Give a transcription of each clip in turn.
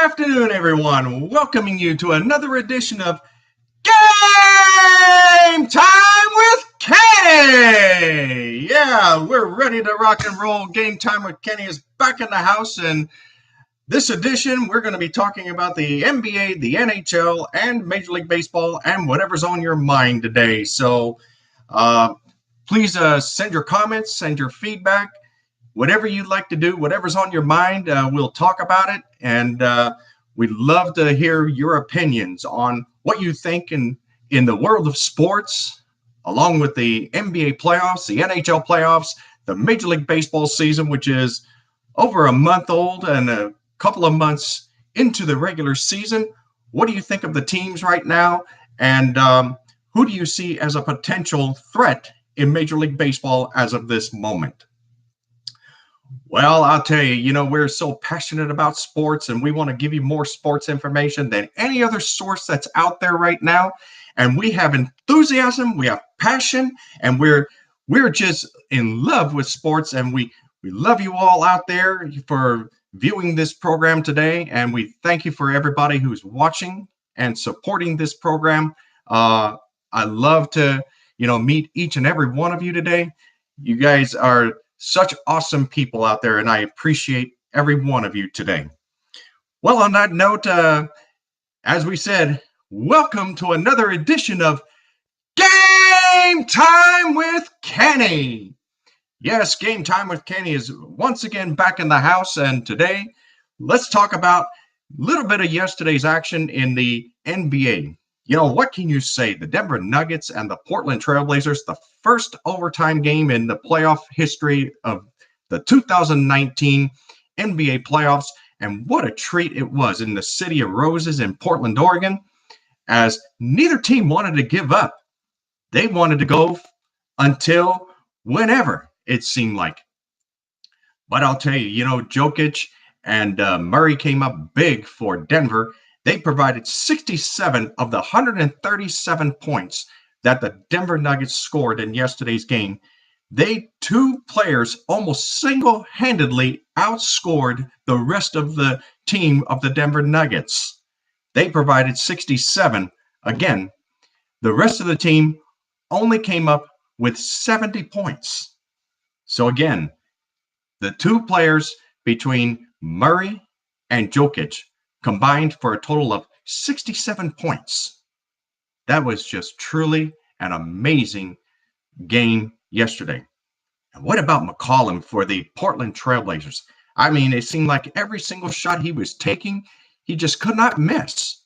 afternoon, everyone. Welcoming you to another edition of Game Time with Kenny. Yeah, we're ready to rock and roll. Game Time with Kenny is back in the house, and this edition we're going to be talking about the NBA, the NHL, and Major League Baseball, and whatever's on your mind today. So, please send your comments, send your feedback. Whatever you'd like to do, whatever's on your mind, we'll talk about it. And we'd love to hear your opinions on what you think in the world of sports, along with the NBA playoffs, the NHL playoffs, the Major League Baseball season, which is over a month old and a couple of months into the regular season. What do you think of the teams right now? And who do you see as a potential threat in Major League Baseball as of this moment? Well, I'll tell you, we're so passionate about sports, and we want to give you more sports information than any other source that's out there right now. And we have enthusiasm, we have passion, and we're just in love with sports. And we love you all out there for viewing this program today. And we thank you for everybody who's watching and supporting this program. I love to, meet each and every one of you today. You guys are such awesome people out there, and I appreciate every one of you today. Well, on that note, as we said, welcome to another edition of Game Time with Kenny. Yes, Game Time with Kenny is once again back in the house, and today let's talk about a little bit of yesterday's action in the NBA. What can you say? The Denver Nuggets and the Portland Trail Blazers, the first overtime game in the playoff history of the 2019 NBA playoffs. And what a treat it was in the City of Roses in Portland, Oregon, as neither team wanted to give up. They wanted to go until whenever it seemed like. But I'll tell you, Jokic and Murray came up big for Denver. They provided 67 of the 137 points that the Denver Nuggets scored in yesterday's game. They two players almost single-handedly outscored the rest of the team of the Denver Nuggets. They provided 67. Again, the rest of the team only came up with 70 points. So again, the two players between Murray and Jokic combined for a total of 67 points. That was just truly an amazing game yesterday. And what about McCollum for the Portland Trailblazers? I mean, it seemed like every single shot he was taking, he just could not miss.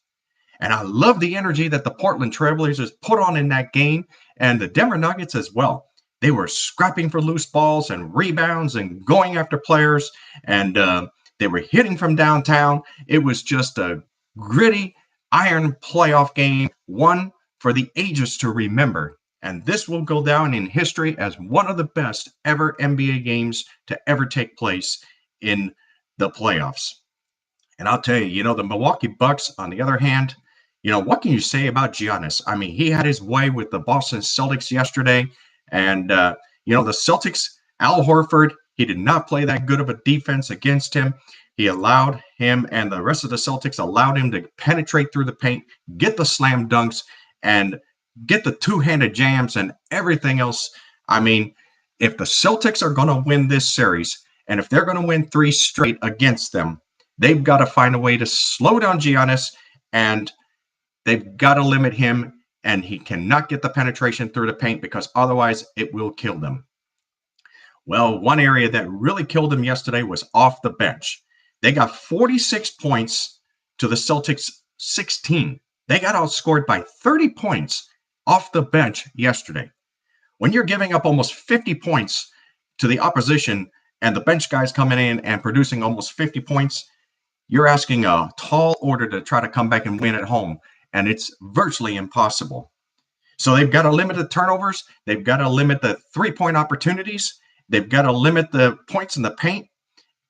And I love the energy that the Portland Trailblazers put on in that game, and the Denver Nuggets as well. They were scrapping for loose balls and rebounds and going after players, and they were hitting from downtown. It was just a gritty, iron playoff game, one for the ages to remember. And this will go down in history as one of the best ever NBA games to ever take place in the playoffs. And I'll tell you, the Milwaukee Bucks, on the other hand, what can you say about Giannis? I mean, he had his way with the Boston Celtics yesterday. And, the Celtics, Al Horford, he did not play that good of a defense against him. He allowed him, and the rest of the Celtics allowed him to penetrate through the paint, get the slam dunks, and get the two-handed jams and everything else. I mean, if the Celtics are going to win this series, and if they're going to win 3 straight against them, they've got to find a way to slow down Giannis, and they've got to limit him, and he cannot get the penetration through the paint because otherwise it will kill them. Well, one area that really killed them yesterday was off the bench. They got 46 points to the Celtics 16. They got outscored by 30 points off the bench yesterday. When you're giving up almost 50 points to the opposition and the bench guys coming in and producing almost 50 points, you're asking a tall order to try to come back and win at home, and it's virtually impossible. So they've got to limit the turnovers. They've got to limit the three-point opportunities. They've got to limit the points in the paint,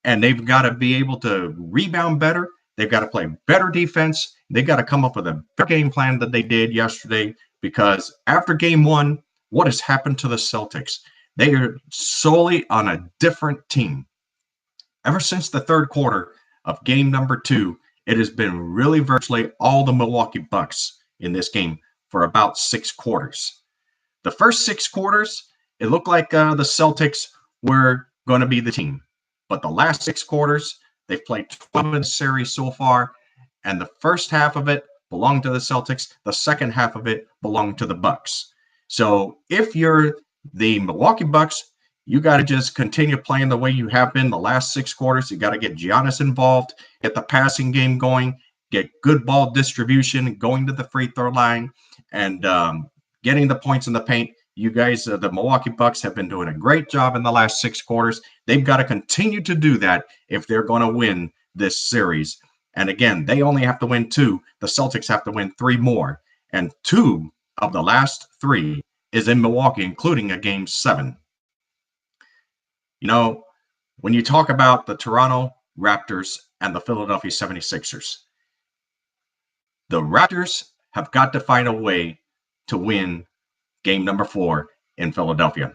and they've got to be able to rebound better. They've got to play better defense. They've got to come up with a better game plan than they did yesterday, because after game one, what has happened to the Celtics? They are solely on a different team. Ever since the third quarter of game number 2, It has been really virtually all the Milwaukee Bucks in this game for about 6 quarters. The first 6 quarters, it looked like the Celtics were going to be the team. But the last 6 quarters, they've played 12 in the series so far, and the first half of it belonged to the Celtics. The second half of it belonged to the Bucks. So if you're the Milwaukee Bucks, you got to just continue playing the way you have been the last 6 quarters. You got to get Giannis involved, get the passing game going, get good ball distribution, going to the free throw line, and getting the points in the paint. You guys, the Milwaukee Bucks, have been doing a great job in the last 6 quarters. They've got to continue to do that if they're going to win this series. And again, they only have to win 2. The Celtics have to win 3 more. And 2 of the last 3 is in Milwaukee, including a game 7. You know, when you talk about the Toronto Raptors and the Philadelphia 76ers, the Raptors have got to find a way to win game number 4 in Philadelphia.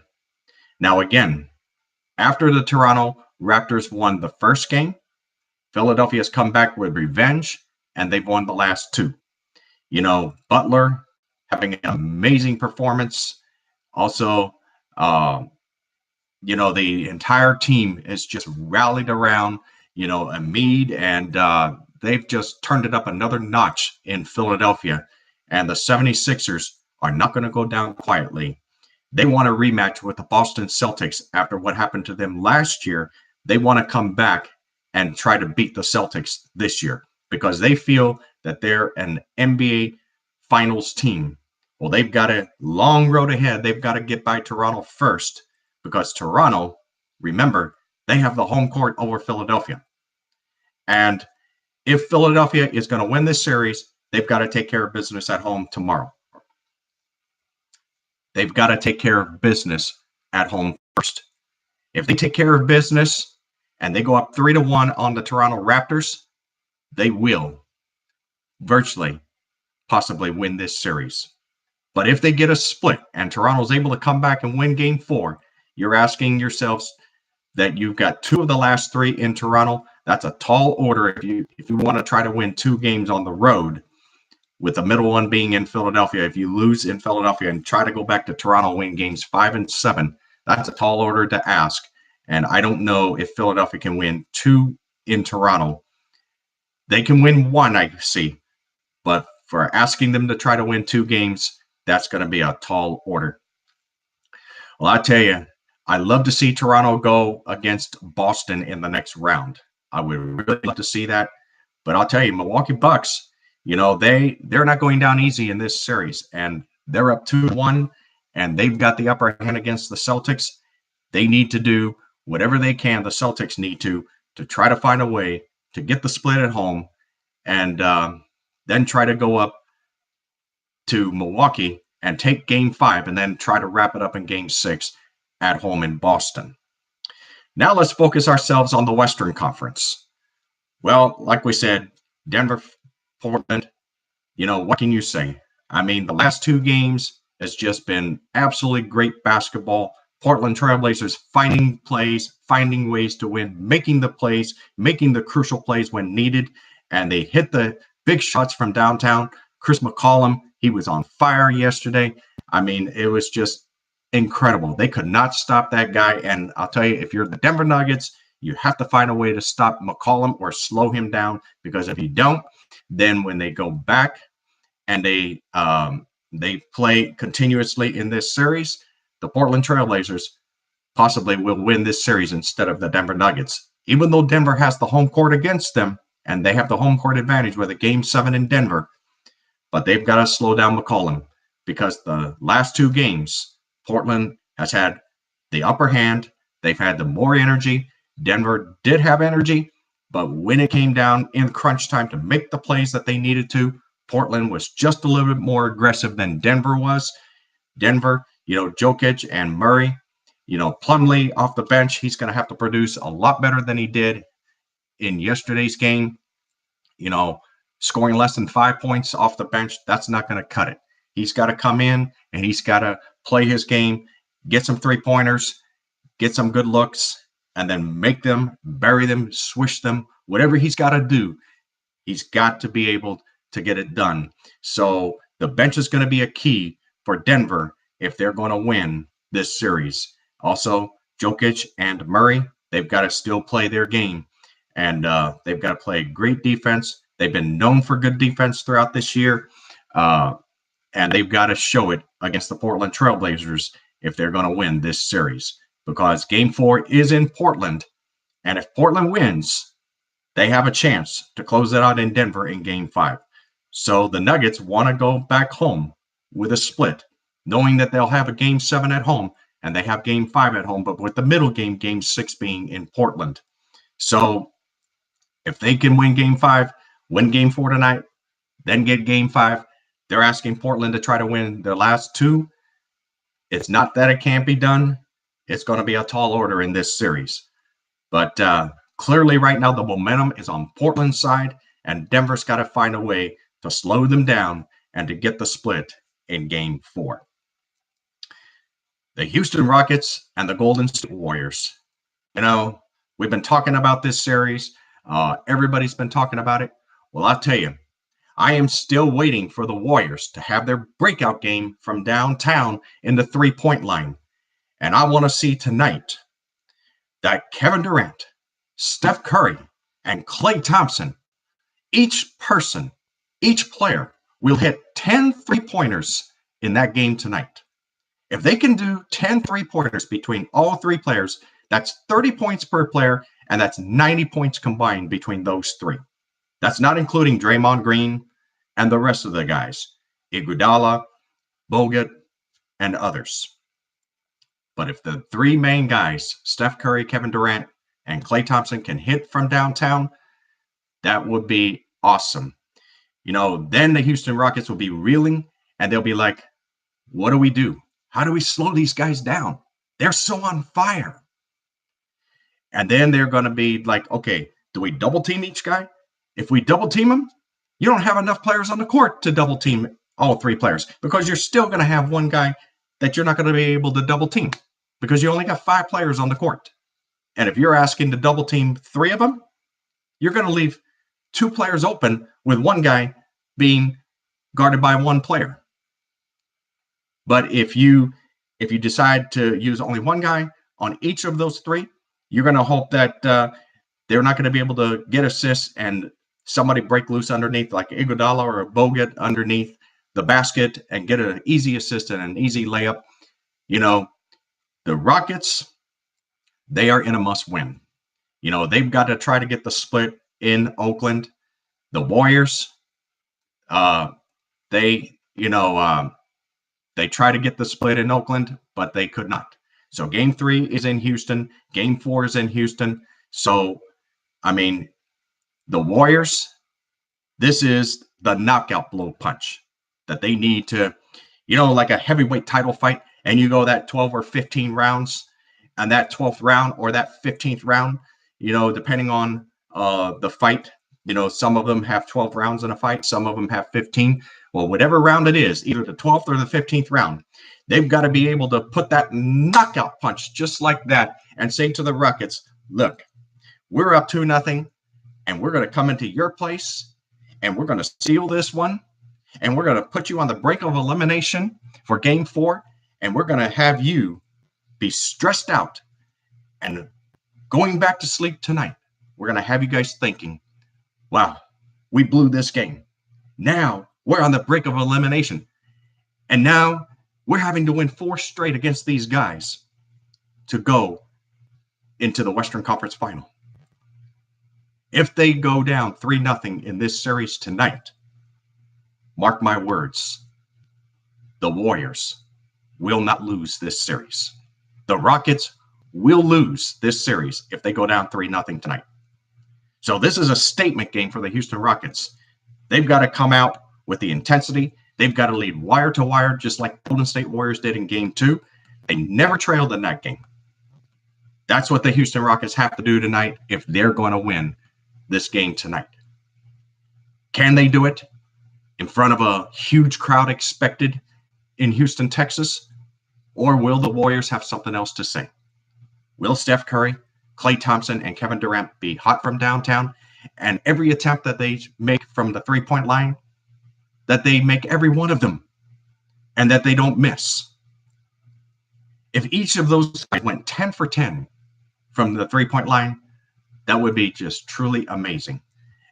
Now, again, after the Toronto Raptors won the first game, Philadelphia has come back with revenge, and they've won the last 2. You know, Butler having an amazing performance. Also, you know, the entire team is just rallied around, you know, Embiid, and they've just turned it up another notch in Philadelphia. And the 76ers are not going to go down quietly. They want a rematch with the Boston Celtics after what happened to them last year. They want to come back and try to beat the Celtics this year because they feel that they're an NBA Finals team. Well, they've got a long road ahead. They've got to get by Toronto first because Toronto, remember, they have the home court over Philadelphia. And if Philadelphia is going to win this series, they've got to take care of business at home tomorrow. They've got to take care of business at home first. If they take care of business and they go up 3-1 on the Toronto Raptors, they will virtually possibly win this series. But if they get a split and Toronto's able to come back and win game 4, you're asking yourselves that you've got 2 of the last 3 in Toronto. That's a tall order if you want to try to win 2 games on the road, with the middle one being in Philadelphia. If you lose in Philadelphia and try to go back to Toronto, win games 5 and 7, that's a tall order to ask. And I don't know if Philadelphia can win 2 in Toronto. They can win 1, I see. But for asking them to try to win 2 games, that's going to be a tall order. Well, I tell you, I love to see Toronto go against Boston in the next round. I would really love to see that. But I'll tell you, Milwaukee Bucks, you know, they're not going down easy in this series. And they're up 2-1, and they've got the upper hand against the Celtics. They need to do whatever they can, the Celtics need to try to find a way to get the split at home and then try to go up to Milwaukee and take game 5 and then try to wrap it up in game 6 at home in Boston. Now let's focus ourselves on the Western Conference. Well, like we said, Denver, Portland, you know, what can you say? I mean, the last 2 games has just been absolutely great basketball. Portland Trailblazers finding plays, finding ways to win, making the plays, making the crucial plays when needed, and they hit the big shots from downtown. Chris McCollum, he was on fire yesterday. I mean, it was just incredible. They could not stop that guy. And I'll tell you, if you're the Denver Nuggets, you have to find a way to stop McCollum or slow him down, because if you don't, then when they go back and they play continuously in this series, the Portland Trailblazers possibly will win this series instead of the Denver Nuggets. Even though Denver has the home court against them, and they have the home court advantage with a game 7 in Denver, but they've got to slow down McCollum, because the last 2 games, Portland has had the upper hand. They've had the more energy. Denver did have energy, but when it came down in crunch time to make the plays that they needed to, Portland was just a little bit more aggressive than Denver was. Denver, you know, Jokic and Murray, you know, Plumlee off the bench, he's going to have to produce a lot better than he did in yesterday's game. You know, scoring less than 5 points off the bench, that's not going to cut it. He's got to come in and he's got to play his game, get some 3-pointers, get some good looks, and then make them, bury them, swish them, whatever he's got to do He's got to be able to get it done. So the bench is going to be a key for Denver if they're going to win this series. Also, Jokic and Murray, they've got to still play their game, and they've got to play great defense. They've been known for good defense throughout this year, and they've got to show it against the Portland Trailblazers if they're going to win this series, because Game 4 is in Portland, and if Portland wins, they have a chance to close it out in Denver in Game 5. So the Nuggets want to go back home with a split, knowing that they'll have a Game 7 at home and they have Game 5 at home, but with the middle game, Game 6 being in Portland. So if they can win Game 5, win Game 4 tonight, then get Game 5, they're asking Portland to try to win their last two. It's not that it can't be done. It's going to be a tall order in this series. But clearly right now the momentum is on Portland's side, and Denver's got to find a way to slow them down and to get the split in Game 4. The Houston Rockets and the Golden State Warriors. You know, we've been talking about this series. Everybody's been talking about it. Well, I'll tell you, I am still waiting for the Warriors to have their breakout game from downtown in the three-point line. And I want to see tonight that Kevin Durant, Steph Curry, and Klay Thompson, each player will hit 10 three-pointers in that game tonight. If they can do 10 three-pointers between all three players, that's 30 points per player, and that's 90 points combined between those three. That's not including Draymond Green and the rest of the guys, Iguodala, Bogut, and others. But if the three main guys, Steph Curry, Kevin Durant, and Klay Thompson, can hit from downtown, that would be awesome. You know, then the Houston Rockets will be reeling, and they'll be like, what do we do? How do we slow these guys down? They're so on fire. And then they're going to be like, okay, do we double team each guy? If we double team them, you don't have enough players on the court to double team all three players, because you're still going to have one guy that you're not going to be able to double team because you only got 5 players on the court. And if you're asking to double team 3 of them, you're going to leave 2 players open with one guy being guarded by 1 player. But if you decide to use only one guy on each of those 3, you're going to hope that they're not going to be able to get assists and somebody break loose underneath, like Iguodala or Bogut underneath the basket, and get an easy assist and an easy layup. You know, the Rockets, they are in a must-win. You know, they've got to try to get the split in Oakland. The Warriors, they tried to get the split in Oakland, but they could not. So Game 3 is in Houston. Game 4 is in Houston. So, I mean, the Warriors, this is the knockout blow punch that they need to, you know, like a heavyweight title fight, and you go that 12 or 15 rounds, and that 12th round or that 15th round, you know, depending on the fight, you know, some of them have 12 rounds in a fight, some of them have 15. Well, whatever round it is, either the 12th or the 15th round, they've got to be able to put that knockout punch just like that and say to the Rockets, look, we're up 2-0, and we're going to come into your place, and we're going to steal this one, and we're going to put you on the brink of elimination for Game 4, and we're going to have you be stressed out and going back to sleep tonight. We're going to have you guys thinking, wow, we blew this game. Now we're on the brink of elimination, and now we're having to win 4 straight against these guys to go into the Western Conference Final. If they go down 3-0 in this series tonight, mark my words, the Warriors will not lose this series. The Rockets will lose this series if they go down 3-0 tonight. So this is a statement game for the Houston Rockets. They've got to come out with the intensity. They've got to lead wire to wire, just like Golden State Warriors did in Game 2. They never trailed in that game. That's what the Houston Rockets have to do tonight if they're going to win this game tonight. Can they do it in front of a huge crowd expected in Houston, Texas? Or will the Warriors have something else to say? Will Steph Curry, Klay Thompson, and Kevin Durant be hot from downtown? And every attempt that they make from the three-point line, that they make every one of them and that they don't miss. If each of those guys went 10 for 10 from the three-point line, that would be just truly amazing.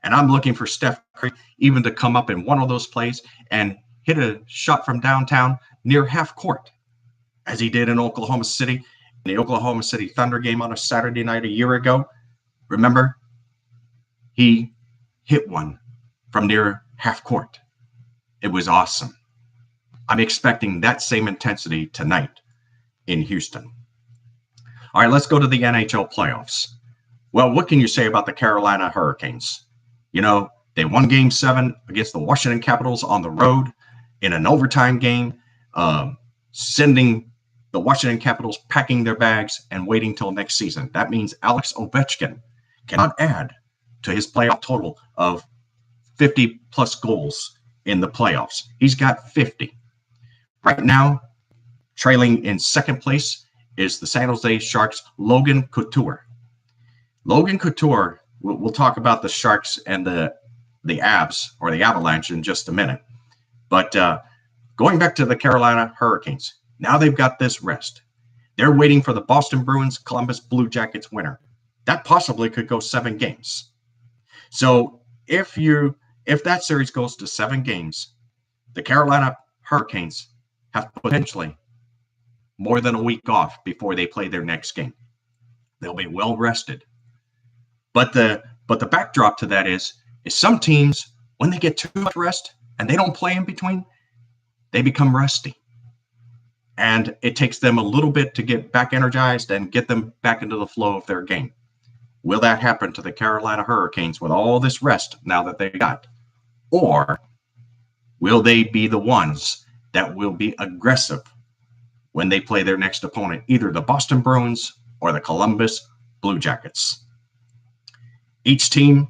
And I'm looking for Steph Curry even to come up in one of those plays and hit a shot from downtown near half court, as he did in Oklahoma City, in the Oklahoma City Thunder game on a Saturday night a year ago. Remember, he hit one from near half court. It was awesome. I'm expecting that same intensity tonight in Houston. All right, let's go to the NHL playoffs. Well, what can you say about the Carolina Hurricanes? You know, they won Game 7 against the Washington Capitals on the road in an overtime game, sending the Washington Capitals packing their bags and waiting till next season. That means Alex Ovechkin cannot add to his playoff total of 50-plus goals in the playoffs. He's got 50. Right now, trailing in second place is the San Jose Sharks' Logan Couture. Logan Couture, we'll talk about the Sharks and the Avs, or the Avalanche, in just a minute. But going back to the Carolina Hurricanes, now they've got this rest. They're waiting for the Boston Bruins Columbus Blue Jackets winner. That possibly could go 7 games. So if that series goes to 7 games, the Carolina Hurricanes have potentially more than a week off before they play their next game. They'll be well rested. But the backdrop to that is some teams, when they get too much rest and they don't play in between, they become rusty. And it takes them a little bit to get back energized and get them back into the flow of their game. Will that happen to the Carolina Hurricanes with all this rest now that they got? Or will they be the ones that will be aggressive when they play their next opponent, either the Boston Bruins or the Columbus Blue Jackets? Each team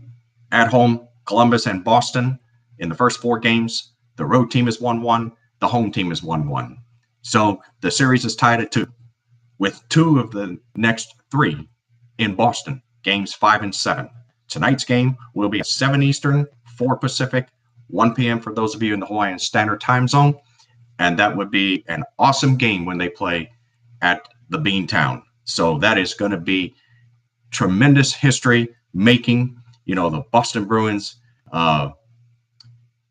at home, Columbus and Boston, in the first 4 games, the road team is 1-1, the home team is 1-1. So the series is tied at 2, with 2 of the next 3 in Boston, games 5 and 7. Tonight's game will be at 7 Eastern, 4 Pacific, 1 p.m. for those of you in the Hawaiian Standard Time Zone. And that would be an awesome game when they play at the Beantown. So that is going to be tremendous history making. You know, the Boston Bruins,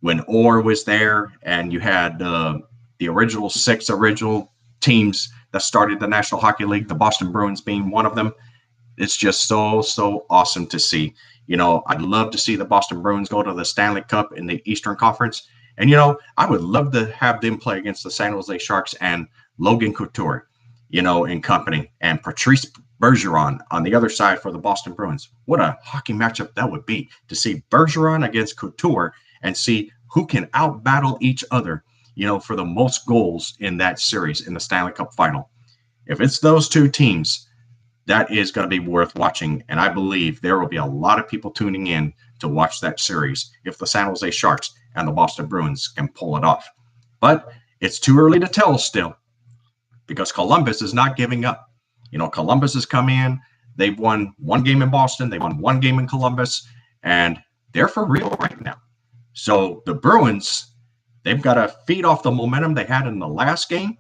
when Orr was there, and you had the original 6 teams that started the National Hockey League, the Boston Bruins being one of them. It's just so awesome to see. You know, I'd love to see the Boston Bruins go to the Stanley Cup in the Eastern Conference. And, you know, I would love to have them play against the San Jose Sharks and Logan Couture, you know, in company, and Patrice Bergeron on the other side for the Boston Bruins. What a hockey matchup that would be, to see Bergeron against Couture and see who can out-battle each other, you know, for the most goals in that series in the Stanley Cup final. If it's those 2 teams, that is going to be worth watching. And I believe there will be a lot of people tuning in to watch that series if the San Jose Sharks and the Boston Bruins can pull it off. But it's too early to tell still, because Columbus is not giving up. You know, Columbus has come in. They've won 1 game in Boston. They won 1 game in Columbus. And they're for real right now. So the Bruins, they've got to feed off the momentum they had in the last game.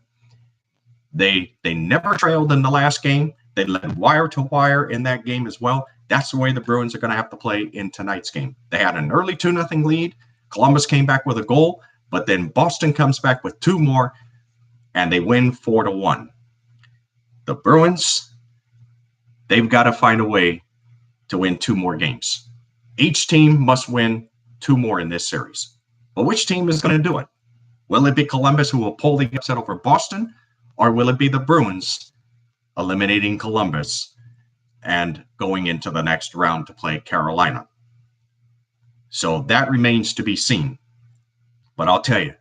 They never trailed in the last game. They led wire to wire in that game as well. That's the way the Bruins are going to have to play in tonight's game. They had an early 2-0 lead. Columbus came back with a goal, but then Boston comes back with 2 more, and they win 4-1. The Bruins, they've got to find a way to win 2 more games. Each team must win 2 more in this series. But which team is going to do it? Will it be Columbus, who will pull the upset over Boston, or will it be the Bruins eliminating Columbus and going into the next round to play Carolina? So that remains to be seen. But I'll tell you,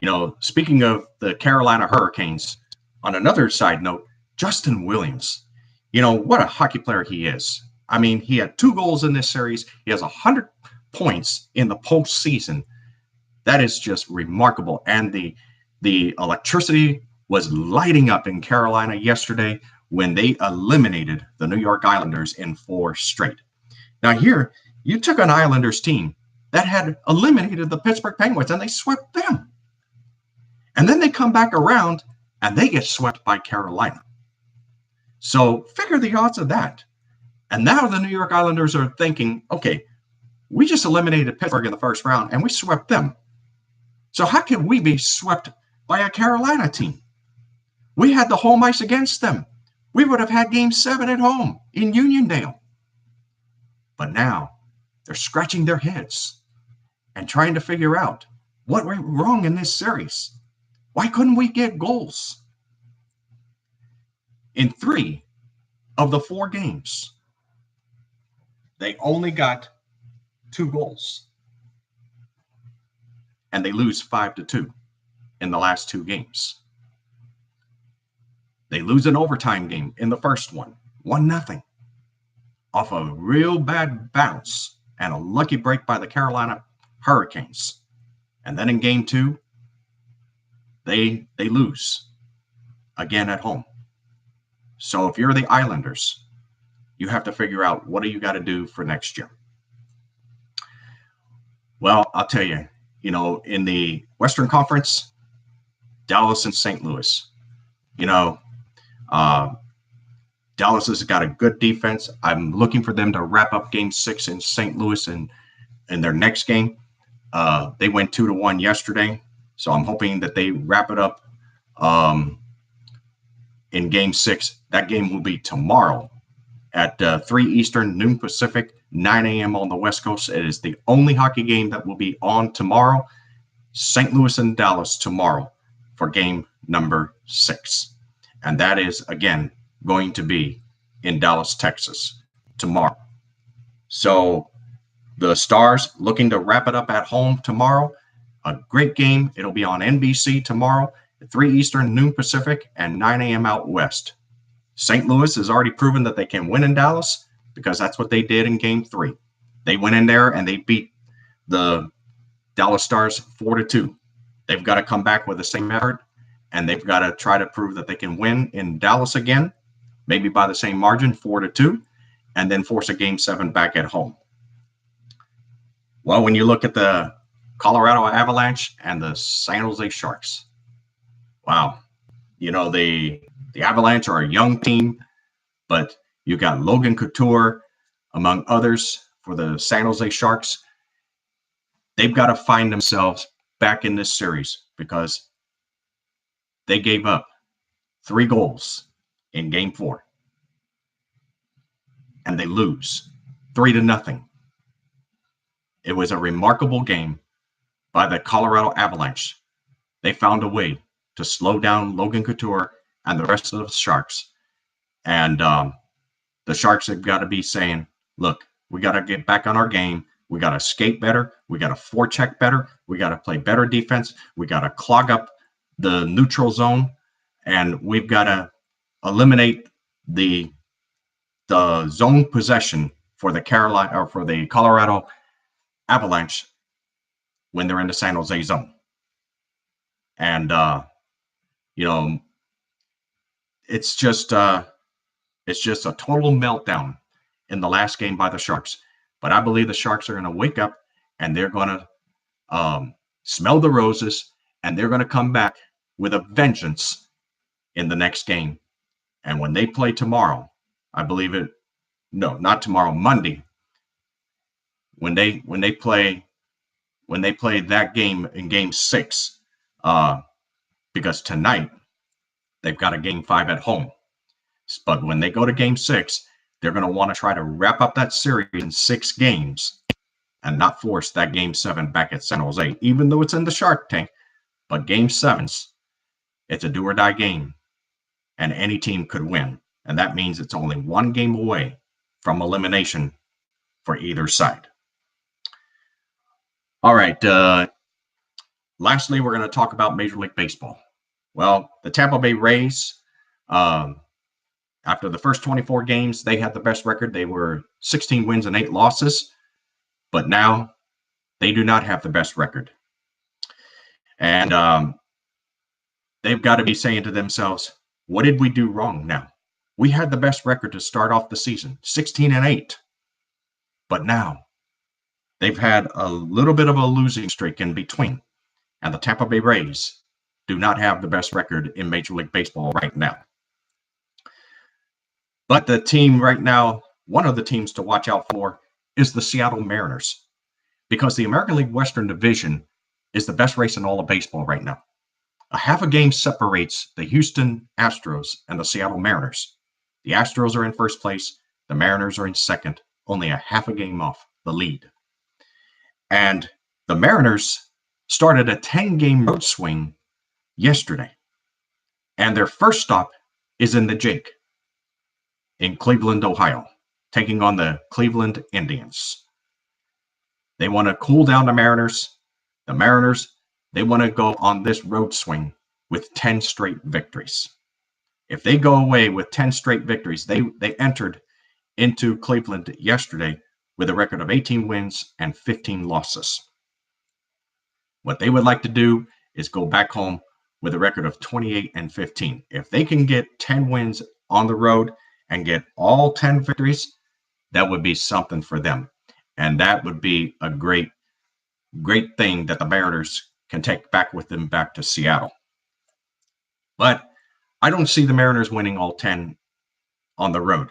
you know, speaking of the Carolina Hurricanes, on another side note, Justin Williams, you know, what a hockey player he is. I mean, he had 2 goals in this series. He has 100 points in the postseason. That is just remarkable. And the electricity was lighting up in Carolina yesterday when they eliminated the New York Islanders in 4 straight. Now here, You took an Islanders team that had eliminated the Pittsburgh Penguins and they swept them. And then they come back around and they get swept by Carolina. So figure the odds of that. And now the New York Islanders are thinking, okay, we just eliminated Pittsburgh in the first round and we swept them. So how can we be swept by a Carolina team? We had the home ice against them. We would have had Game 7 at home in Uniondale. But now they're scratching their heads and trying to figure out what went wrong in this series. Why couldn't we get goals? In 3 of the 4 games, they only got 2 goals. And they lose 5-2 in the last 2 games. They lose an overtime game in the first one, 1-0, off a real bad bounce and a lucky break by the Carolina Hurricanes. And then in game 2, they lose again at home. So if you're the Islanders, you have to figure out what do you got to do for next year. Well, I'll tell you, in the Western Conference, Dallas and St. Louis, Dallas has got a good defense. I'm looking for them to wrap up Game 6 in St. Louis in their next game. They went 2-1 yesterday, so I'm hoping that they wrap it up in Game 6. That game will be tomorrow at 3 Eastern, noon Pacific, 9 a.m. on the West Coast. It is the only hockey game that will be on tomorrow. St. Louis and Dallas tomorrow for game number 6. And that is, again, going to be in Dallas, Texas tomorrow. So the Stars looking to wrap it up at home tomorrow. A great game. It'll be on NBC tomorrow at 3 Eastern, noon Pacific, and 9 a.m. out west. St. Louis has already proven that they can win in Dallas because that's what they did in Game 3. They went in there and they beat the Dallas Stars 4-2. They've got to come back with the same effort, and they've got to try to prove that they can win in Dallas again, maybe by the same margin, 4-2, and then force a Game 7 back at home. Well, when you look at the Colorado Avalanche and the San Jose Sharks, wow, the Avalanche are a young team, but you got Logan Couture, among others, for the San Jose Sharks. They've got to find themselves back in this series because they gave up 3 goals in Game 4. And they lose 3-0. It was a remarkable game by the Colorado Avalanche. They found a way to slow down Logan Couture and the rest of the Sharks. And the Sharks have got to be saying, look, we got to get back on our game. We got to skate better. We got to forecheck better. We got to play better defense. We got to clog up the neutral zone. And we've got to eliminate the zone possession for the Colorado Avalanche when they're in the San Jose zone. And it's just a total meltdown in the last game by the Sharks. But I believe the Sharks are going to wake up and they're going to smell the roses, and they're going to come back with a vengeance in the next game. And when they play tomorrow, I believe it. No, not tomorrow, Monday. When they play that game in Game 6, because tonight they've got a Game 5 at home. But when they go to Game 6, they're going to want to try to wrap up that series in 6 games and not force that Game 7 back at San Jose, even though it's in the Shark Tank. But Game 7s, it's a do-or-die game, and any team could win. And that means it's only 1 game away from elimination for either side. All right. Lastly, we're going to talk about Major League Baseball. Well, the Tampa Bay Rays, after the first 24 games, they had the best record. They were 16 wins and 8 losses. But now they do not have the best record. And they've got to be saying to themselves, what did we do wrong now? We had the best record to start off the season, 16 and 8. But now They've had a little bit of a losing streak in between, and the Tampa Bay Rays do not have the best record in Major League Baseball right now. But the team right now, one of the teams to watch out for is the Seattle Mariners, because the American League Western Division is the best race in all of baseball right now. A half a game separates the Houston Astros and the Seattle Mariners. The Astros are in first place. The Mariners are in second, only a half a game off the lead. And the Mariners started a 10-game road swing yesterday. And their first stop is in the Jake in Cleveland, Ohio, taking on the Cleveland Indians. They want to cool down the Mariners. The Mariners, they want to go on this road swing with 10 straight victories. If they go away with 10 straight victories, they entered into Cleveland yesterday with a record of 18 wins and 15 losses. What they would like to do is go back home with a record of 28 and 15. If they can get 10 wins on the road and get all 10 victories, that would be something for them. And that would be a great thing that the Mariners can take back with them back to Seattle. But I don't see the Mariners winning all 10 on the road.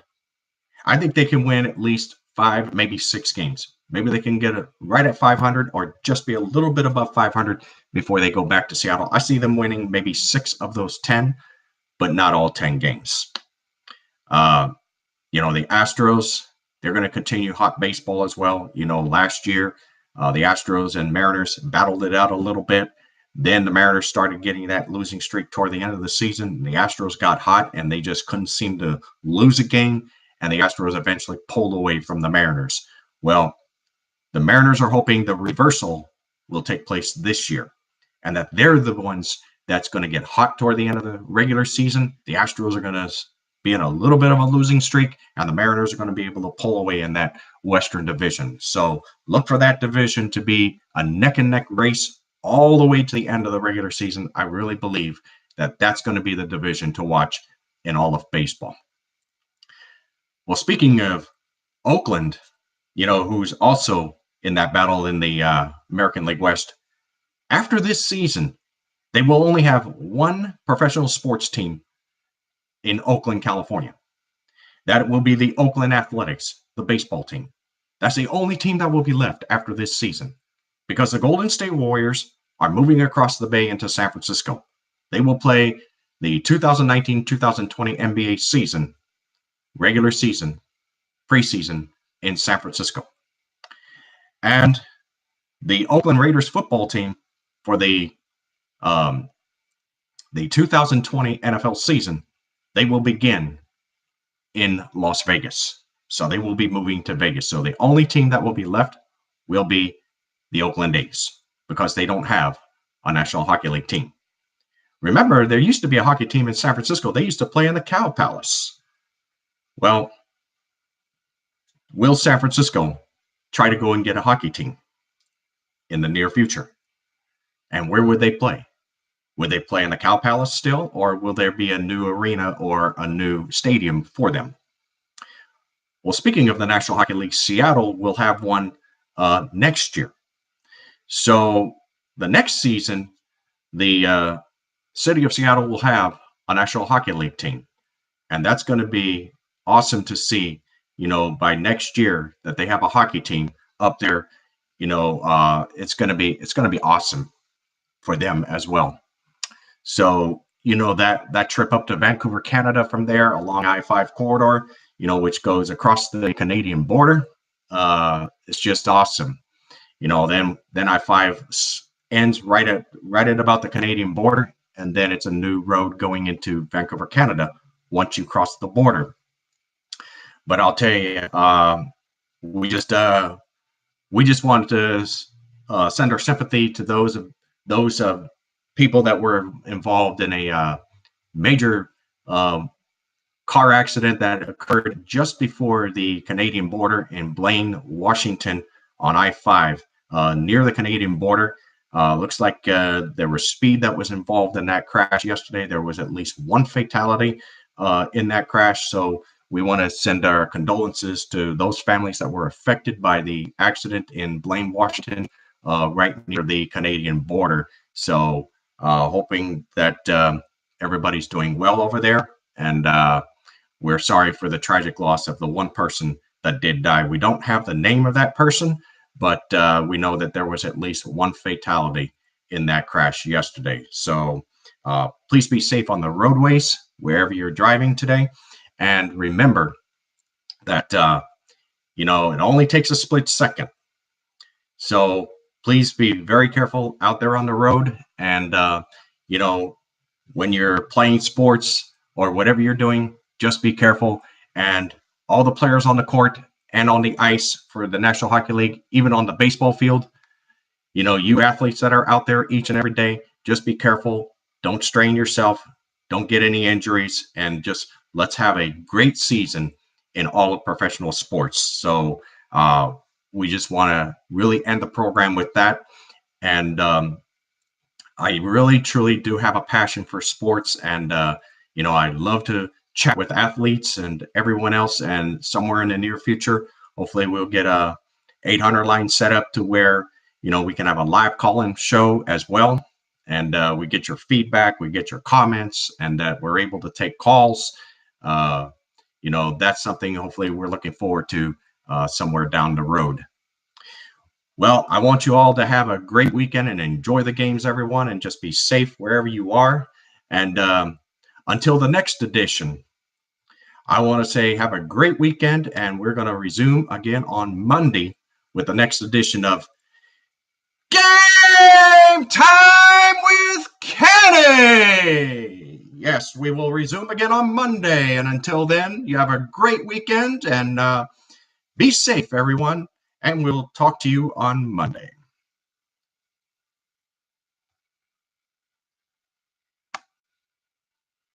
I think they can win at least 5, maybe 6 games. Maybe they can get it right at 500 or just be a little bit above 500 before they go back to Seattle. I see them winning maybe 6 of those 10, but not all 10 games. The Astros, they're going to continue hot baseball as well. Last year, the Astros and Mariners battled it out a little bit. Then the Mariners started getting that losing streak toward the end of the season. The Astros got hot, and they just couldn't seem to lose a game, and the Astros eventually pulled away from the Mariners. Well, the Mariners are hoping the reversal will take place this year, and that they're the ones that's going to get hot toward the end of the regular season. The Astros are going to be in a little bit of a losing streak, and the Mariners are going to be able to pull away in that Western Division. So look for that division to be a neck-and-neck race all the way to the end of the regular season. I really believe that that's going to be the division to watch in all of baseball. Well, speaking of Oakland, who's also in that battle in the American League West, after this season, they will only have one professional sports team in Oakland, California. That will be the Oakland Athletics, the baseball team. That's the only team that will be left after this season, because the Golden State Warriors are moving across the bay into San Francisco. They will play the 2019-2020 NBA season, regular season, preseason in San Francisco. And the Oakland Raiders football team for the 2020 NFL season, they will begin in Las Vegas. So they will be moving to Vegas. So the only team that will be left will be the Oakland A's, because they don't have a National Hockey League team. Remember, there used to be a hockey team in San Francisco. They used to play in the Cow Palace. Well, will San Francisco try to go and get a hockey team in the near future? And where would they play? Would they play in the Cow Palace still, or will there be a new arena or a new stadium for them? Well, speaking of the National Hockey League, Seattle will have one next year. So the next season, the city of Seattle will have a National Hockey League team. And that's going to be awesome to see, by next year that they have a hockey team up there. It's going to be awesome for them as well. So, that trip up to Vancouver, Canada from there along I-5 corridor, which goes across the Canadian border, it's just awesome. Then I-5 ends right at about the Canadian border, and then it's a new road going into Vancouver, Canada once you cross the border. But I'll tell you, we just wanted to send our sympathy to those people that were involved in a major car accident that occurred just before the Canadian border in Blaine, Washington on I-5 near the Canadian border. Looks like there was speed that was involved in that crash yesterday. There was at least one fatality in that crash. So we want to send our condolences to those families that were affected by the accident in Blaine, Washington, right near the Canadian border. So hoping that everybody's doing well over there. And we're sorry for the tragic loss of the one person that did die. We don't have the name of that person, but we know that there was at least one fatality in that crash yesterday. So please be safe on the roadways wherever you're driving today. And remember that, it only takes a split second. So please be very careful out there on the road. And, when you're playing sports or whatever you're doing, just be careful. And all the players on the court and on the ice for the National Hockey League, even on the baseball field, you athletes that are out there each and every day, just be careful. Don't strain yourself. Don't get any injuries. And just let's have a great season in all of professional sports. So we just want to really end the program with that. And I really, truly do have a passion for sports. And, I love to chat with athletes and everyone else. And somewhere in the near future, hopefully we'll get a 800 line set up to where, we can have a live call-in show as well. And we get your feedback, we get your comments, and that we're able to take calls. That's something hopefully we're looking forward to somewhere down the road. Well, I want you all to have a great weekend and enjoy the games, everyone, and just be safe wherever you are. And until the next edition, I want to say have a great weekend, and we're going to resume again on Monday with the next edition of Game Time with Kenny. Yes, we will resume again on Monday. And until then, you have a great weekend and be safe, everyone. And we'll talk to you on Monday.